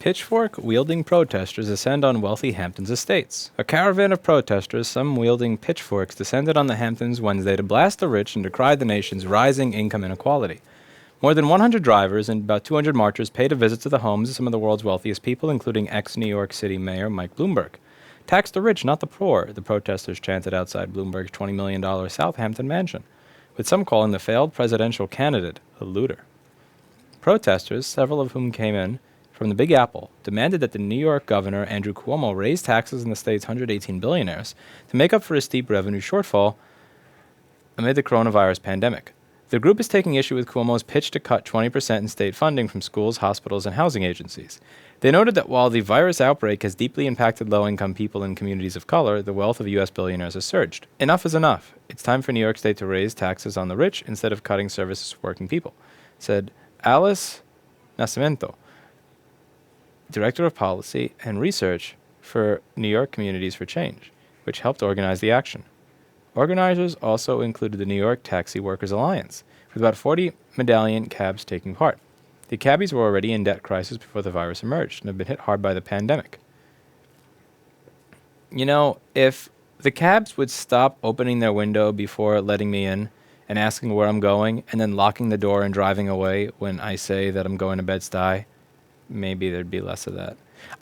Pitchfork-wielding protesters descend on wealthy Hamptons estates. A caravan of protesters, some wielding pitchforks, descended on the Hamptons Wednesday to blast the rich and decry the nation's rising income inequality. More than 100 drivers and about 200 marchers paid a visit to the homes of some of the world's wealthiest people, including ex-New York City Mayor Mike Bloomberg. "Tax the rich, not the poor," the protesters chanted outside Bloomberg's $20 million Southampton mansion, with some calling the failed presidential candidate a looter. Protesters, several of whom came in from the Big Apple, demanded that the New York governor, Andrew Cuomo, raise taxes on the state's 118 billionaires to make up for a steep revenue shortfall amid the coronavirus pandemic. The group is taking issue with Cuomo's pitch to cut 20% in state funding from schools, hospitals, and housing agencies. They noted that while the virus outbreak has deeply impacted low-income people and communities of color, the wealth of U.S. billionaires has surged. "Enough is enough. It's time for New York State to raise taxes on the rich instead of cutting services for working people," said Alice Nascimento, Director of Policy and Research for New York Communities for Change, which helped organize the action. Organizers also included the New York Taxi Workers Alliance, with about 40 medallion cabs taking part. The cabbies were already in debt crisis before the virus emerged and have been hit hard by the pandemic. You know, if the cabs would stop opening their window before letting me in and asking where I'm going and then locking the door and driving away when I say that I'm going to Bed-Stuy, maybe there'd be less of that.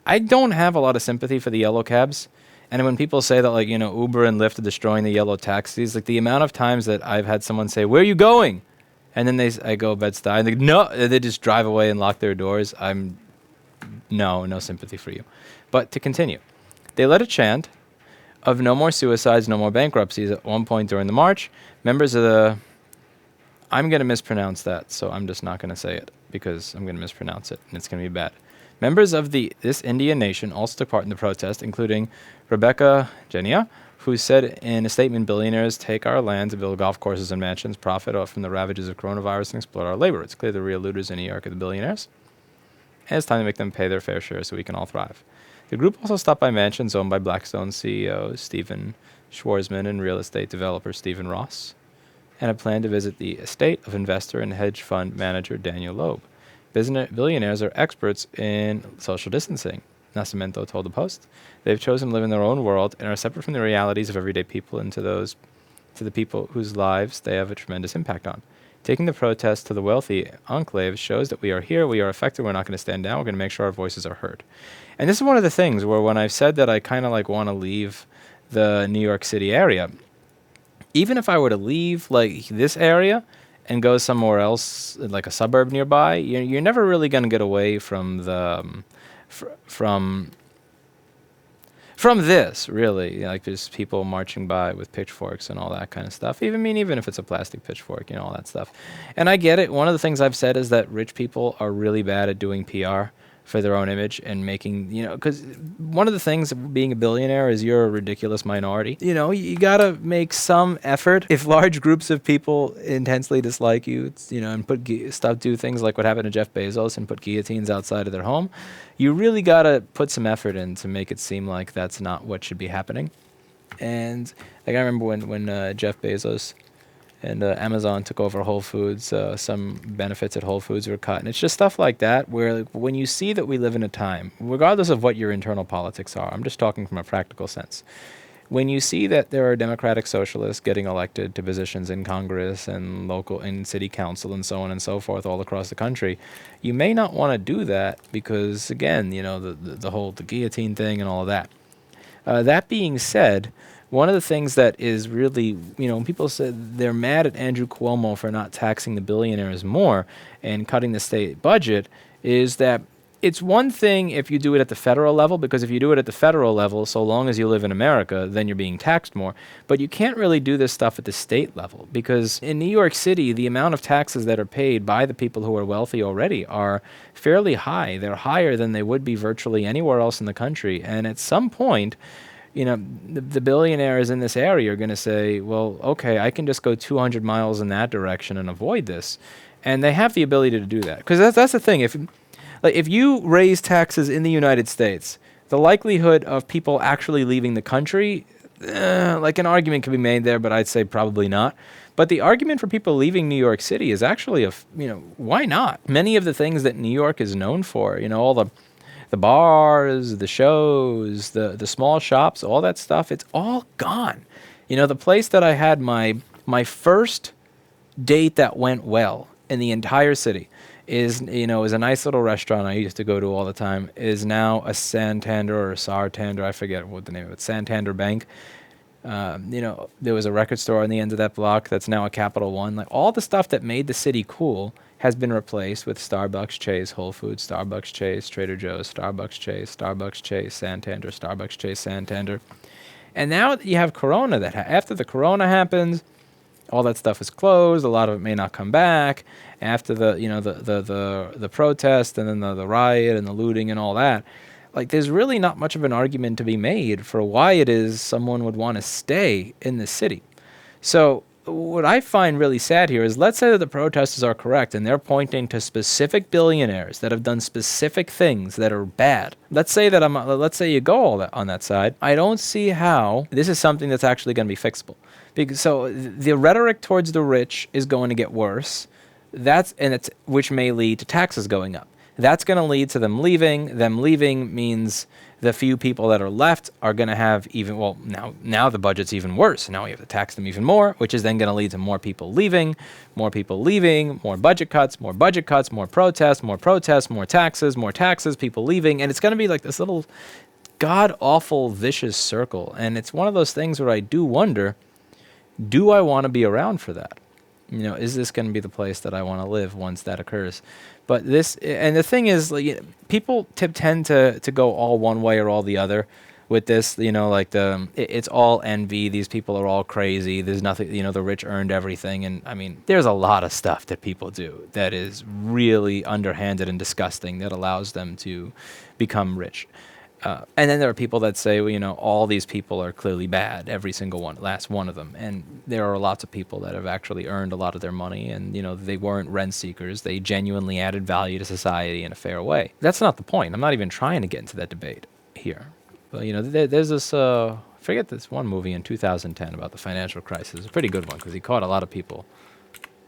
I don't have a lot of sympathy for the yellow cabs. And when people say that, like, you know, Uber and Lyft are destroying the yellow taxis, like the amount of times that I've had someone say, "Where are you going?" And then I go Bed-Stuy, and they go, "No," they just drive away and lock their doors. No sympathy for you. But to continue, they led a chant of "No more suicides, no more bankruptcies" at one point during the march. Members of the... I'm going to mispronounce that, so I'm just not going to say it because I'm going to mispronounce it, and it's going to be bad. Members of this Indian nation also took part in the protest, including Rebecca Genia, who said in a statement, "Billionaires take our land to build golf courses and mansions, profit off from the ravages of coronavirus, and exploit our labor. It's clear the real looters in New York are the billionaires, and it's time to make them pay their fair share so we can all thrive." The group also stopped by mansions owned by Blackstone CEO Stephen Schwarzman and real estate developer Stephen Ross, and a plan to visit the estate of investor and hedge fund manager Daniel Loeb. Billionaires are experts in social distancing, Nascimento told the Post. They've chosen to live in their own world and are separate from the realities of everyday people and to the people whose lives they have a tremendous impact on. Taking the protest to the wealthy enclaves shows that we are here, we are affected, we're not going to stand down, we're going to make sure our voices are heard. And this is one of the things where when I've said that I kind of like want to leave the New York City area, even if I were to leave like this area and go somewhere else, like a suburb nearby, you're never really going to get away from the from this, really. Like there's people marching by with pitchforks and all that kind of stuff. Even if it's a plastic pitchfork, all that stuff. And I get it. One of the things I've said is that rich people are really bad at doing PR for their own image and making, because one of the things of being a billionaire is you're a ridiculous minority. You gotta make some effort. If large groups of people intensely dislike you, and do things like what happened to Jeff Bezos and put guillotines outside of their home, you really gotta put some effort in to make it seem like that's not what should be happening. And like I remember when Jeff Bezos and Amazon took over Whole Foods, some benefits at Whole Foods were cut. And it's just stuff like that where when you see that we live in a time, regardless of what your internal politics are, I'm just talking from a practical sense, when you see that there are democratic socialists getting elected to positions in Congress and local and city council and so on and so forth all across the country, you may not want to do that because, again, the guillotine thing and all of that. That being said, one of the things that is really, when people say they're mad at Andrew Cuomo for not taxing the billionaires more and cutting the state budget, is that it's one thing if you do it at the federal level, because if you do it at the federal level, so long as you live in America, then you're being taxed more. But you can't really do this stuff at the state level, because in New York City, the amount of taxes that are paid by the people who are wealthy already are fairly high. They're higher than they would be virtually anywhere else in the country. And at some point, the billionaires in this area are going to say, well, okay, I can just go 200 miles in that direction and avoid this. And they have the ability to do that. Because that's the thing. If you raise taxes in the United States, the likelihood of people actually leaving the country, an argument can be made there, but I'd say probably not. But the argument for people leaving New York City is actually, why not? Many of the things that New York is known for, all The bars, the shows, the small shops, all that stuff, it's all gone. The place that I had my first date that went well in the entire city is a nice little restaurant I used to go to all the time, is now a Santander or a Sartander, I forget what the name of it, Santander Bank. There was a record store on the end of that block that's now a Capital One. Like, all the stuff that made the city cool has been replaced with Starbucks, Chase, Whole Foods, Starbucks, Chase, Trader Joe's, Starbucks, Chase, Santander, Starbucks, Chase, Santander. And now you have Corona after the Corona happens, all that stuff is closed. A lot of it may not come back after the protest and then the riot and the looting and all that. Like, there's really not much of an argument to be made for why it is someone would want to stay in the city. So what I find really sad here is, let's say that the protesters are correct and they're pointing to specific billionaires that have done specific things that are bad. Let's say you go all that on that side. I don't see how this is something that's actually going to be fixable. So the rhetoric towards the rich is going to get worse. Which may lead to taxes going up. That's going to lead to them leaving. Them leaving means the few people that are left are going to have now the budget's even worse. Now we have to tax them even more, which is then going to lead to more people leaving, more budget cuts, more protests, more taxes, people leaving. And it's going to be like this little god-awful vicious circle. And it's one of those things where I do wonder, do I want to be around for that? Is this going to be the place that I want to live once that occurs? But the thing is, people tend to go all one way or all the other with this. It's all envy. These people are all crazy. There's nothing. The rich earned everything, and I mean, there's a lot of stuff that people do that is really underhanded and disgusting that allows them to become rich. And then there are people that say, all these people are clearly bad, every single one, last one of them. And there are lots of people that have actually earned a lot of their money, and, they weren't rent seekers. They genuinely added value to society in a fair way. That's not the point. I'm not even trying to get into that debate here. But, there's this, I forget this one movie in 2010 about the financial crisis. It's a pretty good one because he caught a lot of people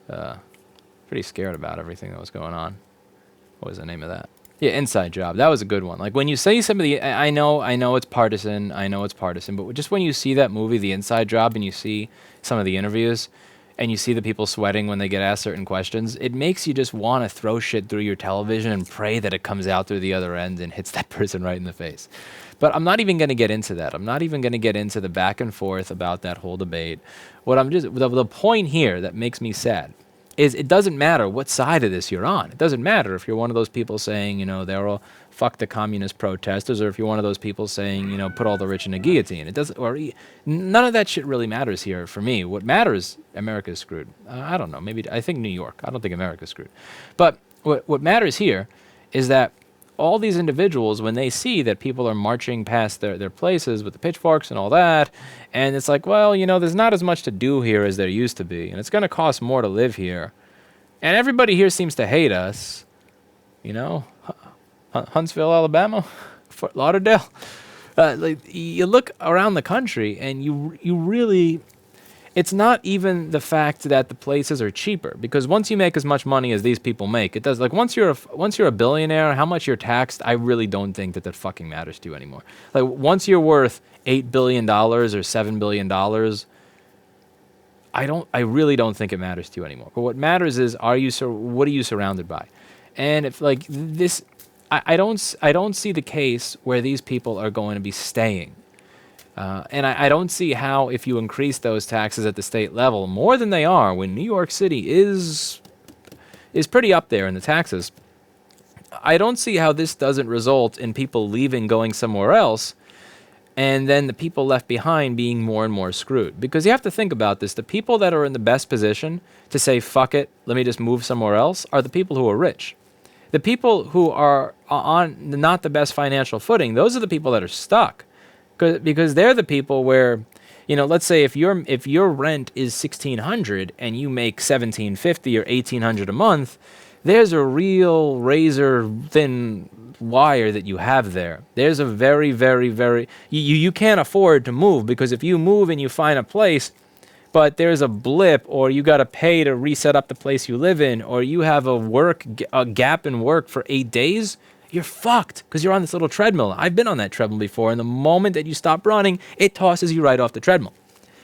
pretty scared about everything that was going on. What was the name of that? Yeah, Inside Job. That was a good one. Like, when you say somebody, I know it's partisan, but just when you see that movie, The Inside Job, and you see some of the interviews, and you see the people sweating when they get asked certain questions, it makes you just want to throw shit through your television and pray that it comes out through the other end and hits that person right in the face. But I'm not even going to get into that. I'm not even going to get into the back and forth about that whole debate. The point here that makes me sad is, it doesn't matter what side of this you're on. It doesn't matter if you're one of those people saying, they're all fuck the communist protesters, or if you're one of those people saying, put all the rich in a guillotine. None of that shit really matters here for me. What matters, America's screwed. I don't know. I think New York. I don't think America's screwed. But what matters here is that all these individuals, when they see that people are marching past their places with the pitchforks and all that, and it's like, well, there's not as much to do here as there used to be, and it's going to cost more to live here, and everybody here seems to hate us, Huntsville, Alabama, Fort Lauderdale. You look around the country, and you really... It's not even the fact that the places are cheaper, because once you make as much money as these people make, it does. Like, once you're a billionaire, how much you're taxed, I really don't think that fucking matters to you anymore. Like, once you're worth $8 billion or $7 billion, I really don't think it matters to you anymore. But what matters is, what are you surrounded by? And if like this, I don't see the case where these people are going to be staying. And I don't see how, if you increase those taxes at the state level more than they are, when New York City is pretty up there in the taxes, I don't see how this doesn't result in people leaving, going somewhere else, and then the people left behind being more and more screwed. Because you have to think about this. The people that are in the best position to say, fuck it, let me just move somewhere else, are the people who are rich. The people who are on not the best financial footing, those are the people that are stuck. Because they're the people where, let's say if your rent is $1,600 and you make $1,750 or $1,800 a month, there's a real razor thin wire that you have there. There's a very, very, very you can't afford to move, because if you move and you find a place, but there's a blip, or you got to pay to reset up the place you live in, or you have a gap in work for 8 days, you're fucked because you're on this little treadmill. I've been on that treadmill before, and the moment that you stop running, it tosses you right off the treadmill.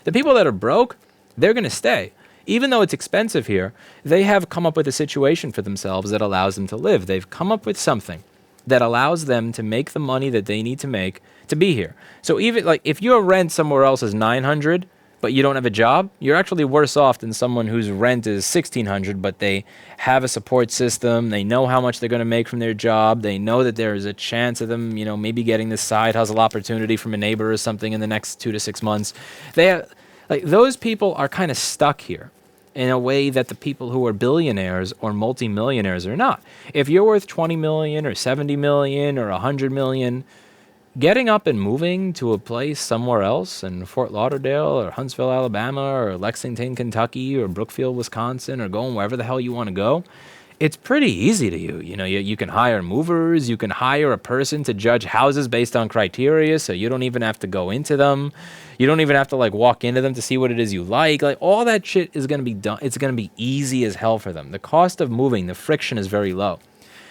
The people that are broke, they're going to stay. Even though it's expensive here, they have come up with a situation for themselves that allows them to live. They've come up with something that allows them to make the money that they need to make to be here. So even like if your rent somewhere else is 900, but you don't have a job, you're actually worse off than someone whose rent is 1600, but they have a support system. They know how much they're going to make from their job. They know that there is a chance of them, maybe getting this side hustle opportunity from a neighbor or something in the next 2 to 6 months. Those people are kind of stuck here in a way that the people who are billionaires or multimillionaires are not. If you're worth 20 million or 70 million or 100 million, getting up and moving to a place somewhere else in Fort Lauderdale or Huntsville, Alabama or Lexington, Kentucky or Brookfield, Wisconsin or going wherever the hell you want to go, it's pretty easy to you. You can hire movers, you can hire a person to judge houses based on criteria, so you don't even have to go into them. You don't even have to walk into them to see what it is you like. All that shit is going to be done. It's going to be easy as hell for them. The cost of moving, the friction is very low.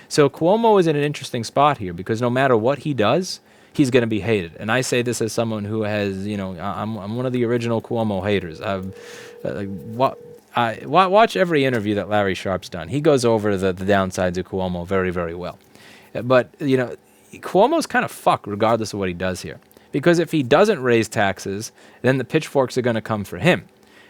So Cuomo is in an interesting spot here because no matter what he does, he's going to be hated. And I say this as someone who has, I'm one of the original Cuomo haters. Watch every interview that Larry Sharp's done. He goes over the downsides of Cuomo very, very well. But, Cuomo's kind of fucked regardless of what he does here. Because if he doesn't raise taxes, then the pitchforks are going to come for him.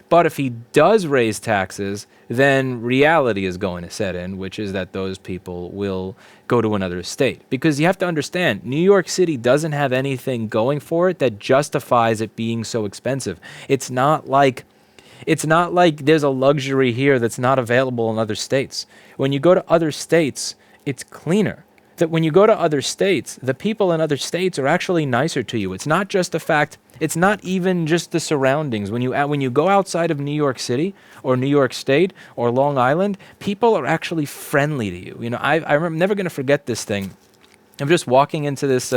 But if he does raise taxes, then reality is going to set in, which is that those people will go to another state. Because you have to understand, New York City doesn't have anything going for it that justifies it being so expensive. It's not like there's a luxury here that's not available in other states. When you go to other states, it's cleaner. That when you go to other states, the people in other states are actually nicer to you. It's not just the fact, it's not even just the surroundings. When you go outside of New York City or New York State or Long Island, people are actually friendly to you. I'm never going to forget this thing. I'm just walking into this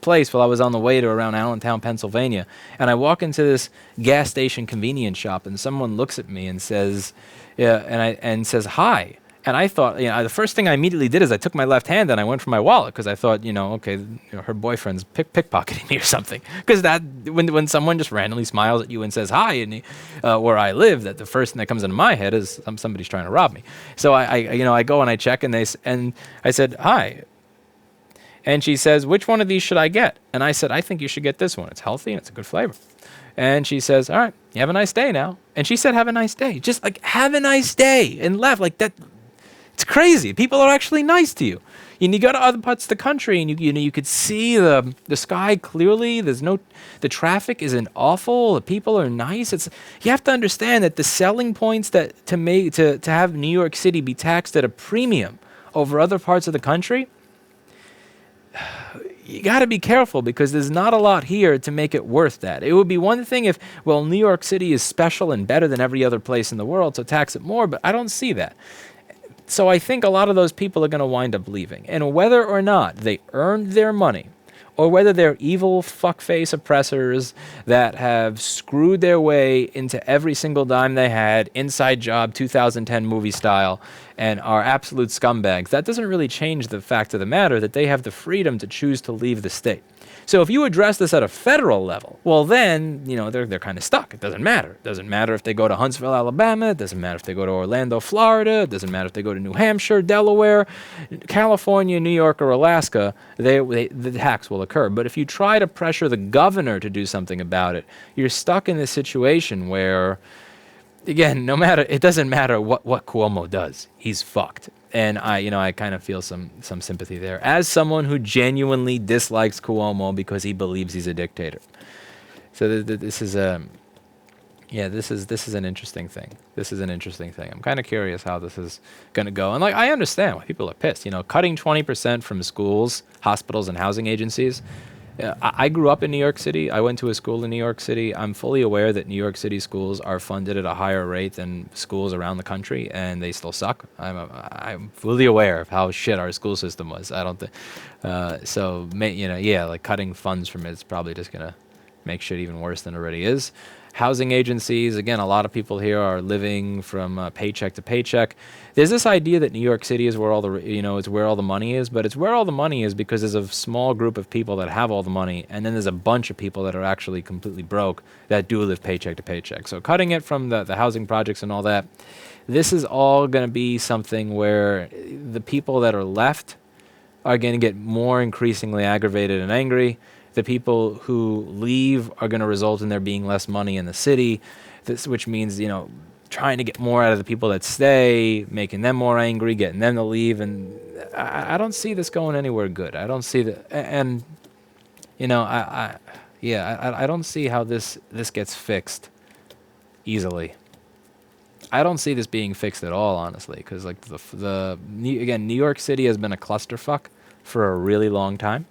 place while I was on the way to around Allentown, Pennsylvania, and I walk into this gas station convenience shop, and someone looks at me and says, and says hi. And I thought, the first thing I immediately did is I took my left hand and I went for my wallet because I thought, her boyfriend's pickpocketing me or something. Because that when someone just randomly smiles at you and says hi, and where I live, that the first thing that comes into my head is somebody's trying to rob me. So I go and I check and I said hi. And she says, which one of these should I get? And I said, I think you should get this one. It's healthy and it's a good flavor. And she says, all right, you have a nice day now. And she said, have a nice day. Just have a nice day. And laugh like that. It's crazy. People are actually nice to you. And you go to other parts of the country and you could see the sky clearly. The traffic isn't awful. The people are nice. You have to understand that the selling points to have New York City be taxed at a premium over other parts of the country, you got to be careful because there's not a lot here to make it worth that. It would be one thing if, New York City is special and better than every other place in the world, so tax it more, but I don't see that. So I think a lot of those people are going to wind up leaving. And whether or not they earned their money, or whether they're evil fuckface oppressors that have screwed their way into every single dime they had, Inside Job 2010 movie style, and are absolute scumbags, that doesn't really change the fact of the matter that they have the freedom to choose to leave the state. So if you address this at a federal level, then, they're kind of stuck. It doesn't matter. It doesn't matter if they go to Huntsville, Alabama. It doesn't matter if they go to Orlando, Florida. It doesn't matter if they go to New Hampshire, Delaware, California, New York, or Alaska. The tax will occur. But if you try to pressure the governor to do something about it, you're stuck in this situation where, again, it doesn't matter what Cuomo does. He's fucked. And I kind of feel some sympathy there as someone who genuinely dislikes Cuomo because he believes he's a dictator. So this is an interesting thing. This is an interesting thing. I'm kind of curious how this is going to go. And I understand why people are pissed. Cutting 20% from schools, hospitals, and housing agencies. I grew up in New York City. I went to a school in New York City. I'm fully aware that New York City schools are funded at a higher rate than schools around the country, and they still suck. I'm fully aware of how shit our school system was. I don't think cutting funds from it is probably just gonna make shit even worse than it already is. Housing agencies, again, a lot of people here are living from paycheck to paycheck. There's this idea that New York City is where all the, is where all the money is, but it's where all the money is because there's a small group of people that have all the money, and then there's a bunch of people that are actually completely broke that do live paycheck to paycheck. So cutting it from the housing projects and all that, this is all going to be something where the people that are left are going to get more increasingly aggravated and angry. The people who leave are going to result in there being less money in the city, which means, trying to get more out of the people that stay, making them more angry, getting them to leave. And I don't see this going anywhere good. I don't see that. And, I don't see how this gets fixed easily. I don't see this being fixed at all, honestly, because like New York City has been a clusterfuck for a really long time.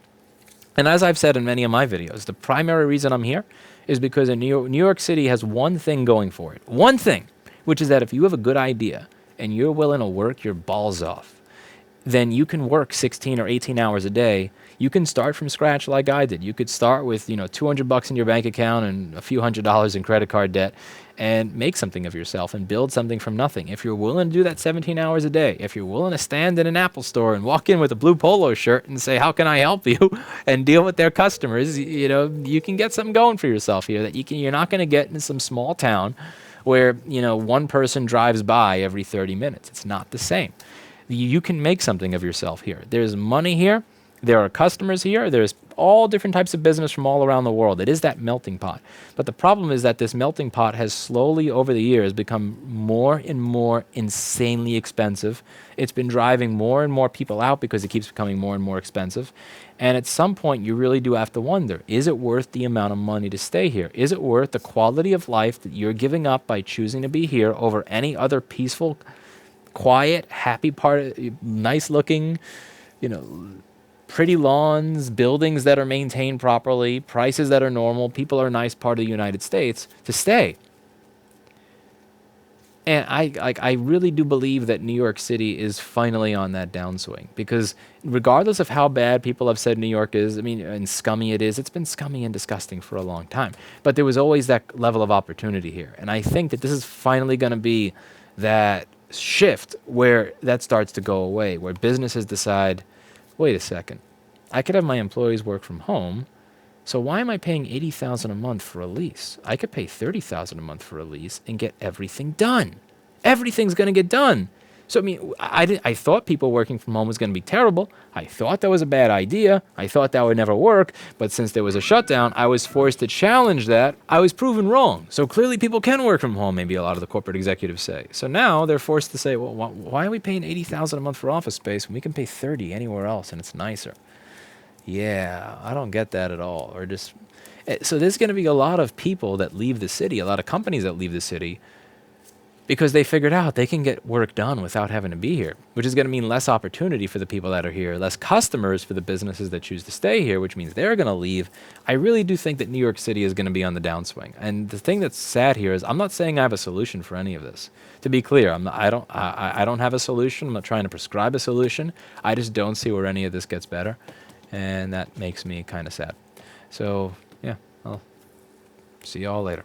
And as I've said in many of my videos, the primary reason I'm here is because New York City has one thing going for it. One thing, which is that if you have a good idea and you're willing to work your balls off, then you can work 16 or 18 hours a day. You can start from scratch like I did. You could start with, $200 in your bank account and a few $100s in credit card debt and make something of yourself and build something from nothing. If you're willing to do that 17 hours a day, if you're willing to stand in an Apple store and walk in with a blue polo shirt and say, how can I help you, and deal with their customers, you can get something going for yourself here that you're not going to get in some small town where, one person drives by every 30 minutes. It's not the same. You can make something of yourself here. There's money here. There are customers here. There's all different types of business from all around the world. It is that melting pot. But the problem is that this melting pot has slowly over the years become more and more insanely expensive. It's been driving more and more people out because it keeps becoming more and more expensive. And at some point, you really do have to wonder, is it worth the amount of money to stay here? Is it worth the quality of life that you're giving up by choosing to be here over any other peaceful, quiet, happy part, nice looking, pretty lawns, buildings that are maintained properly, prices that are normal, people are nice part of the United States to stay? And I really do believe that New York City is finally on that downswing, because regardless of how bad people have said New York is, and scummy it is, it's been scummy and disgusting for a long time. But there was always that level of opportunity here. And I think that this is finally going to be that shift where that starts to go away, where businesses decide, wait a second, I could have my employees work from home, so why am I paying $80,000 a month for a lease? I could pay $30,000 a month for a lease and get everything done. Everything's going to get done. So I thought people working from home was going to be terrible. I thought that was a bad idea. I thought that would never work. But since there was a shutdown, I was forced to challenge that. I was proven wrong. So clearly people can work from home, maybe a lot of the corporate executives say. So now they're forced to say, well, why are we paying $80,000 a month for office space when we can pay $30,000 anywhere else and it's nicer? Yeah, I don't get that at all. So there's going to be a lot of people that leave the city, a lot of companies that leave the city, because they figured out they can get work done without having to be here, which is going to mean less opportunity for the people that are here, less customers for the businesses that choose to stay here, which means they're going to leave. I really do think that New York City is going to be on the downswing. And the thing that's sad here is I'm not saying I have a solution for any of this. To be clear, I don't have a solution. I'm not trying to prescribe a solution. I just don't see where any of this gets better. And that makes me kind of sad. So, yeah, I'll see you all later.